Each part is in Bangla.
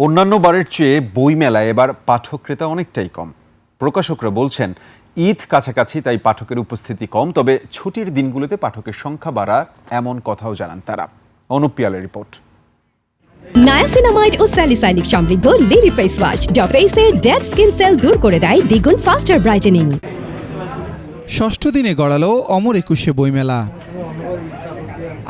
অন্যান্য বারের চেয়ে বইমেলায় এবার পাঠক ক্রেতা অনেকটাই কম। প্রকাশকরা বলছেন ঈদ কাছাকাছি, তাই পাঠকের উপস্থিতি কম। তবে ছুটির দিনগুলোতে পাঠকের সংখ্যা বাড়ার এমন কথাও জানান তারা। অনুপ পিয়ালের রিপোর্ট। নায়াসিনামাইড ও স্যালিসাইলিক সমৃদ্ধ লিলি ফেস ওয়াশ যা ফেসের ডেড স্কিন সেল দূর করে দেয় দ্বিগুণ ফাস্টার ব্রাইটেনিং। ষষ্ঠ দিনে গড়ালো অমর একুশে বইমেলা।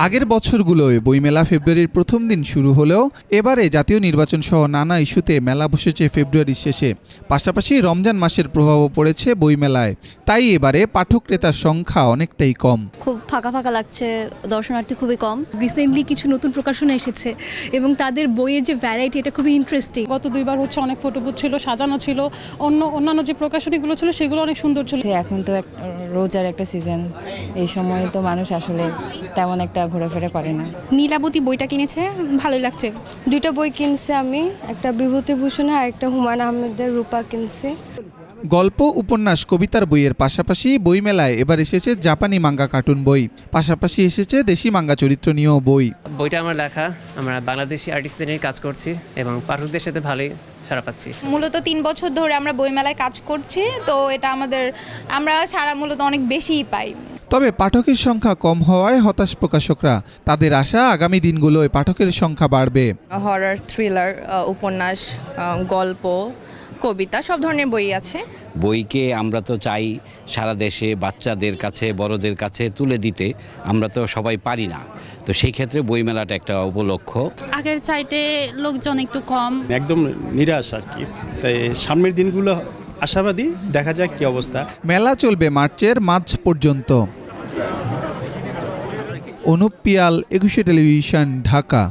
আগের বছরগুলোয় বইমেলা ফেব্রুয়ারির প্রথম দিন শুরু হলেও এবারে জাতীয় নির্বাচন সহ নানা ইস্যুতে মেলা বসেছে ফেব্রুয়ারির শেষে। পাশাপাশি রমজান মাসের প্রভাবও পড়েছে বইমেলায়, তাই এবারে পাঠক ক্রেতার সংখ্যা অনেকটাই কম। খুব ফাঁকা ফাঁকা লাগছে, দর্শনার্থী খুবই কম। রিসেন্টলি কিছু নতুন প্রকাশনা এসেছে এবং তাদের বইয়ের যে ভ্যারাইটি এটা খুবই ইন্টারেস্টিং। গত দুইবার অনেক ফটোবুথ ছিল, সাজানো ছিল, অন্যান্য যে প্রকাশনীগুলো ছিল সেগুলো অনেক সুন্দর ছিল। এখন তো রোজার একটা সিজন, এই সময় তো মানুষ আসলে তেমন একটা ঘোরাফেরা করে না। নীলাবতী বইটা কিনেছে, ভালোই লাগছে। দুইটা বই কিনছি আমি, একটা বিভূতিভূষণের আর একটা হুমায়ুন আহমেদের রূপা কিনছি। গল্প, উপন্যাস, কবিতার বইয়ের পাশাপাশি বইমেলায় এবার এসেছে জাপানি মাঙ্গা কার্টুন বই, পাশাপাশি এসেছে দেশি মাঙ্গা চরিত্র নিয়েও বই। বইটা আমার লেখা, আমরা বাংলাদেশি আর্টিস্টদের নিয়ে কাজ করছি এবং পাঠকদের সাথে ভালোই সাড়া পাচ্ছি। মূলত 3 বছর ধরে আমরা বইমেলায় কাজ করছি, তো এটা আমরা সারা মূলত অনেক বেশিই পাই। তবে পাঠকের সংখ্যা কম হওয়ায় হতাশ প্রকাশকরা। তাদের আশা আগামী দিনগুলোয় পাঠকের সংখ্যা বাড়বে। হরর, থ্রিলার, উপন্যাস, গল্প, কবিতা সব ধরনের বই আছে। বইকে আমরা তো চাই সারা দেশে বাচ্চাদের কাছে, বড়দের কাছে তুলে দিতে। আমরা তো সবাই পারি না, তো সেই ক্ষেত্রে বইমেলাটা একটা উপলক্ষ। আগের চাইতে লোকজন একটু কম, একদম নিরাশ আর কি। তাই সামনের দিনগুলো আশাবাদী, দেখা যাক কি অবস্থা। মেলা চলবে মার্চের মাঝ পর্যন্ত। অনুপ পিয়াল, একুশে টেলিভিশন, ঢাকা।